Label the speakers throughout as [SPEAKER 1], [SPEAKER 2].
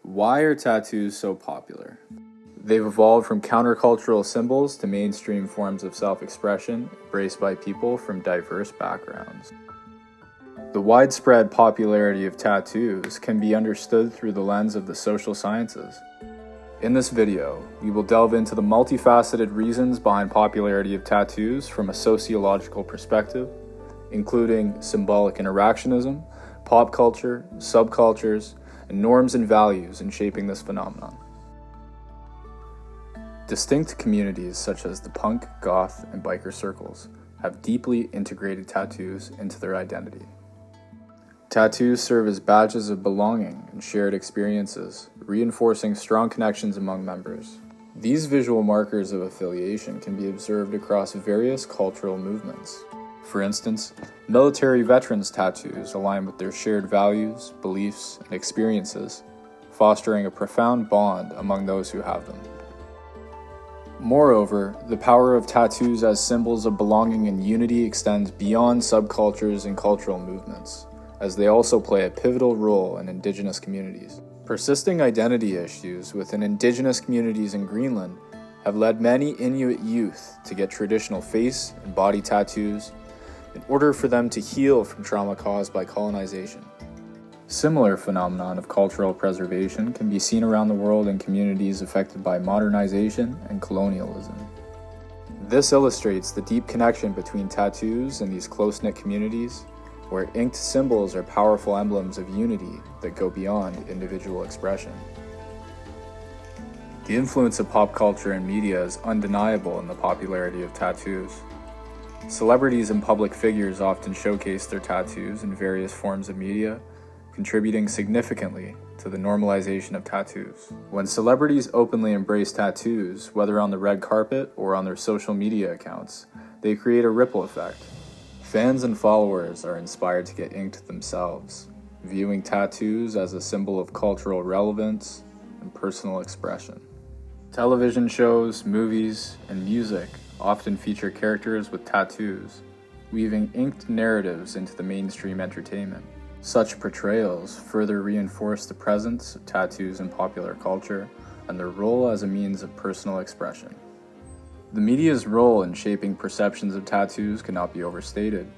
[SPEAKER 1] Why are tattoos so popular? They've evolved from countercultural symbols to mainstream forms of self-expression embraced by people from diverse backgrounds. The widespread popularity of tattoos can be understood through the lens of the social sciences. In this video, we will delve into the multifaceted reasons behind popularity of tattoos from a sociological perspective, including symbolic interactionism, pop culture, subcultures, and norms and values in shaping this phenomenon. Distinct communities such as the punk, goth, and biker circles have deeply integrated tattoos into their identity. Tattoos serve as badges of belonging and shared experiences, reinforcing strong connections among members. These visual markers of affiliation can be observed across various cultural movements. For instance, military veterans' tattoos align with their shared values, beliefs, and experiences, fostering a profound bond among those who have them. Moreover, the power of tattoos as symbols of belonging and unity extends beyond subcultures and cultural movements, as they also play a pivotal role in Indigenous communities. Persisting identity issues within Indigenous communities in Greenland have led many Inuit youth to get traditional face and body tattoos in order for them to heal from trauma caused by colonization. Similar phenomenon of cultural preservation can be seen around the world in communities affected by modernization and colonialism. This illustrates the deep connection between tattoos and these close-knit communities, where inked symbols are powerful emblems of unity that go beyond individual expression. The influence of pop culture and media is undeniable in the popularity of tattoos. Celebrities and public figures often showcase their tattoos in various forms of media, contributing significantly to the normalization of tattoos. When celebrities openly embrace tattoos, whether on the red carpet or on their social media accounts, they create a ripple effect. Fans and followers are inspired to get inked themselves, viewing tattoos as a symbol of cultural relevance and personal expression. Television shows, movies, and music often feature characters with tattoos, weaving inked narratives into the mainstream entertainment. Such portrayals further reinforce the presence of tattoos in popular culture and their role as a means of personal expression. The media's role in shaping perceptions of tattoos cannot be overstated.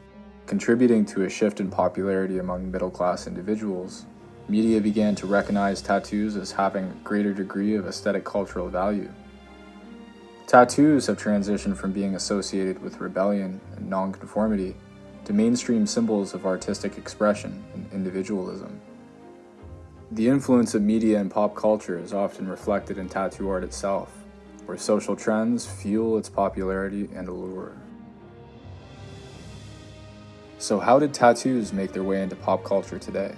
[SPEAKER 1] Contributing to a shift in popularity among middle-class individuals, media began to recognize tattoos as having a greater degree of aesthetic cultural value. Tattoos have transitioned from being associated with rebellion and nonconformity to mainstream symbols of artistic expression and individualism. The influence of media and pop culture is often reflected in tattoo art itself, where social trends fuel its popularity and allure. So how did tattoos make their way into pop culture today?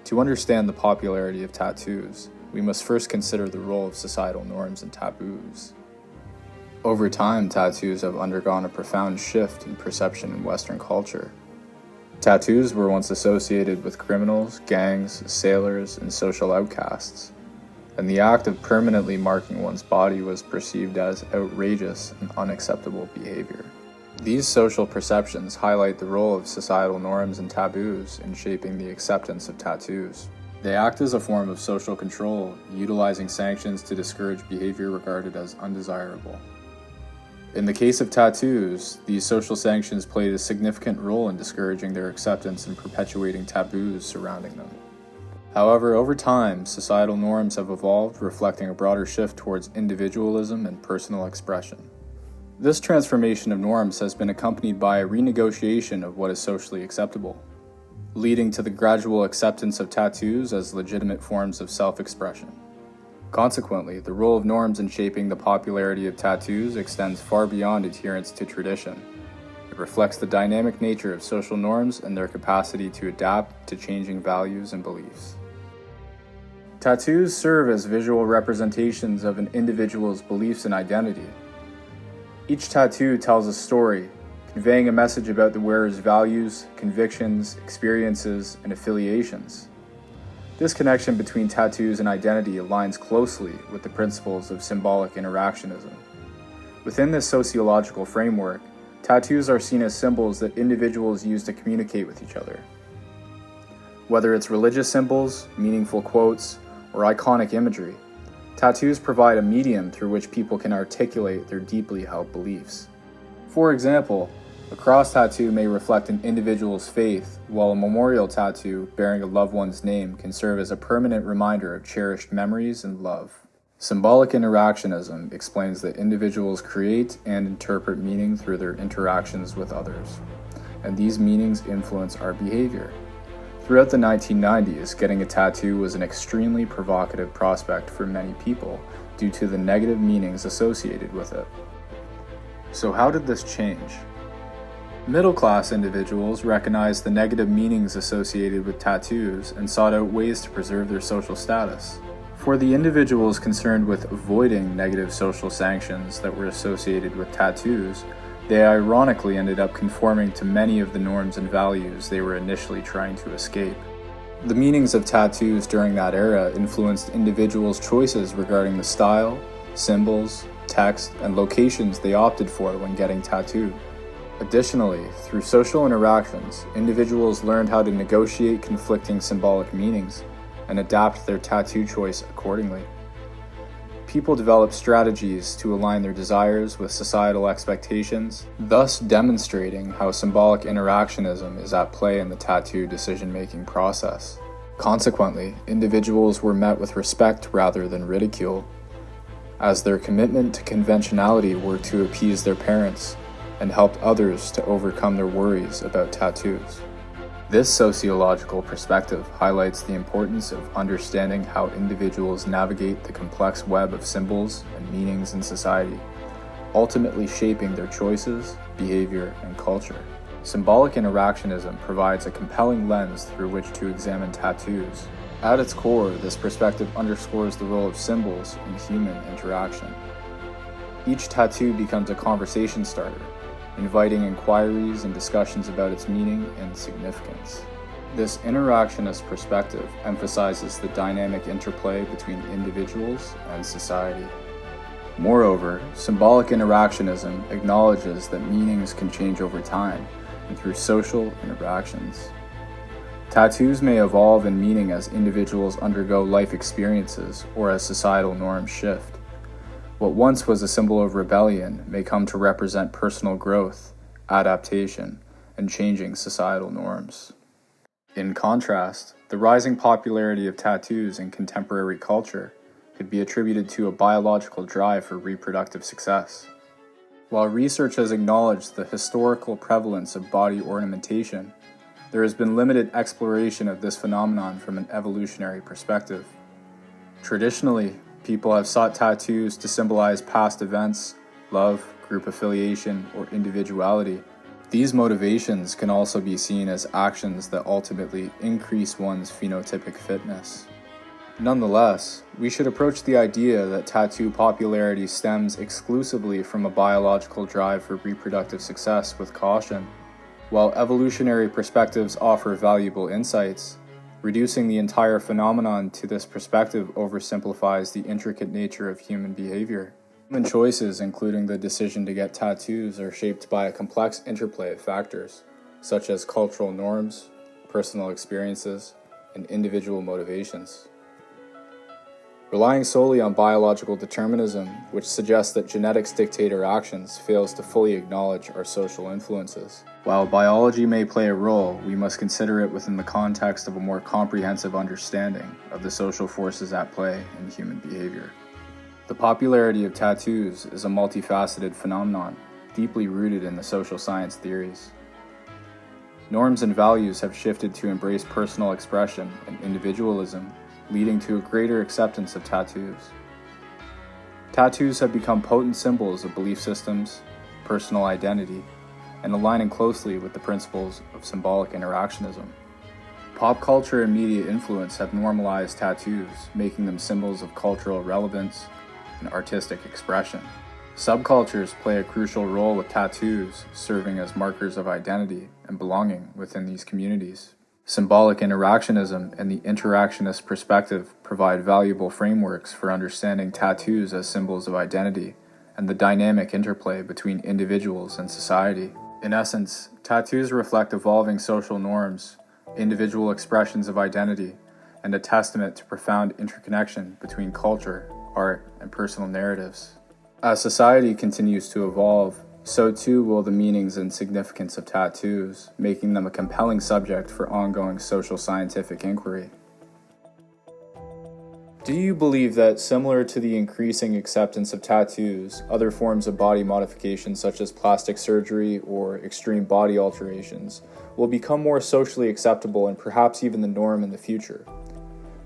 [SPEAKER 1] To understand the popularity of tattoos, we must first consider the role of societal norms and taboos. Over time, tattoos have undergone a profound shift in perception in Western culture. Tattoos were once associated with criminals, gangs, sailors, and social outcasts, and the act of permanently marking one's body was perceived as outrageous and unacceptable behavior. These social perceptions highlight the role of societal norms and taboos in shaping the acceptance of tattoos. They act as a form of social control, utilizing sanctions to discourage behavior regarded as undesirable. In the case of tattoos, these social sanctions played a significant role in discouraging their acceptance and perpetuating taboos surrounding them. However, over time, societal norms have evolved, reflecting a broader shift towards individualism and personal expression. This transformation of norms has been accompanied by a renegotiation of what is socially acceptable, leading to the gradual acceptance of tattoos as legitimate forms of self-expression. Consequently, the role of norms in shaping the popularity of tattoos extends far beyond adherence to tradition. It reflects the dynamic nature of social norms and their capacity to adapt to changing values and beliefs. Tattoos serve as visual representations of an individual's beliefs and identity. Each tattoo tells a story, conveying a message about the wearer's values, convictions, experiences, and affiliations. This connection between tattoos and identity aligns closely with the principles of symbolic interactionism. Within this sociological framework, tattoos are seen as symbols that individuals use to communicate with each other. Whether it's religious symbols, meaningful quotes, or iconic imagery. Tattoos provide a medium through which people can articulate their deeply held beliefs. For example, a cross tattoo may reflect an individual's faith, while a memorial tattoo bearing a loved one's name can serve as a permanent reminder of cherished memories and love. Symbolic interactionism explains that individuals create and interpret meaning through their interactions with others, and these meanings influence our behavior. Throughout the 1990s, getting a tattoo was an extremely provocative prospect for many people due to the negative meanings associated with it. So how did this change? Middle-class individuals recognized the negative meanings associated with tattoos and sought out ways to preserve their social status. For the individuals concerned with avoiding negative social sanctions that were associated with tattoos, they ironically ended up conforming to many of the norms and values they were initially trying to escape. The meanings of tattoos during that era influenced individuals' choices regarding the style, symbols, text, and locations they opted for when getting tattooed. Additionally, through social interactions, individuals learned how to negotiate conflicting symbolic meanings and adapt their tattoo choice accordingly. People develop strategies to align their desires with societal expectations, thus demonstrating how symbolic interactionism is at play in the tattoo decision-making process. Consequently, individuals were met with respect rather than ridicule, as their commitment to conventionality were to appease their parents and helped others to overcome their worries about tattoos. This sociological perspective highlights the importance of understanding how individuals navigate the complex web of symbols and meanings in society, ultimately shaping their choices, behavior, and culture. Symbolic interactionism provides a compelling lens through which to examine tattoos. At its core, this perspective underscores the role of symbols in human interaction. Each tattoo becomes a conversation starter, inviting inquiries and discussions about its meaning and significance. This interactionist perspective emphasizes the dynamic interplay between individuals and society. Moreover, symbolic interactionism acknowledges that meanings can change over time and through social interactions. Tattoos may evolve in meaning as individuals undergo life experiences or as societal norms shift. What once was a symbol of rebellion may come to represent personal growth, adaptation, and changing societal norms. In contrast, the rising popularity of tattoos in contemporary culture could be attributed to a biological drive for reproductive success. While research has acknowledged the historical prevalence of body ornamentation, there has been limited exploration of this phenomenon from an evolutionary perspective. Traditionally, people have sought tattoos to symbolize past events, love, group affiliation, or individuality. These motivations can also be seen as actions that ultimately increase one's phenotypic fitness. Nonetheless, we should approach the idea that tattoo popularity stems exclusively from a biological drive for reproductive success with caution. While evolutionary perspectives offer valuable insights, reducing the entire phenomenon to this perspective oversimplifies the intricate nature of human behavior. Human choices, including the decision to get tattoos, are shaped by a complex interplay of factors, such as cultural norms, personal experiences, and individual motivations. Relying solely on biological determinism, which suggests that genetics dictate our actions, fails to fully acknowledge our social influences. While biology may play a role, we must consider it within the context of a more comprehensive understanding of the social forces at play in human behavior. The popularity of tattoos is a multifaceted phenomenon, deeply rooted in the social science theories. Norms and values have shifted to embrace personal expression and individualism, leading to a greater acceptance of tattoos. Tattoos have become potent symbols of belief systems, personal identity, and aligning closely with the principles of symbolic interactionism. Pop culture and media influence have normalized tattoos, making them symbols of cultural relevance and artistic expression. Subcultures play a crucial role with tattoos, serving as markers of identity and belonging within these communities. Symbolic interactionism and the interactionist perspective provide valuable frameworks for understanding tattoos as symbols of identity and the dynamic interplay between individuals and society. In essence, tattoos reflect evolving social norms, individual expressions of identity, and a testament to profound interconnection between culture, art, and personal narratives. As society continues to evolve, so too will the meanings and significance of tattoos, making them a compelling subject for ongoing social scientific inquiry. Do you believe that, similar to the increasing acceptance of tattoos, other forms of body modification such as plastic surgery or extreme body alterations will become more socially acceptable and perhaps even the norm in the future?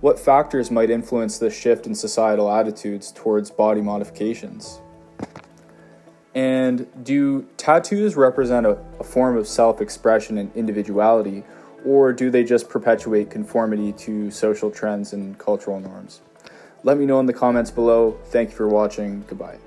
[SPEAKER 1] What factors might influence this shift in societal attitudes towards body modifications? And do tattoos represent a form of self-expression and individuality, or do they just perpetuate conformity to social trends and cultural norms? Let me know in the comments below. Thank you for watching. Goodbye.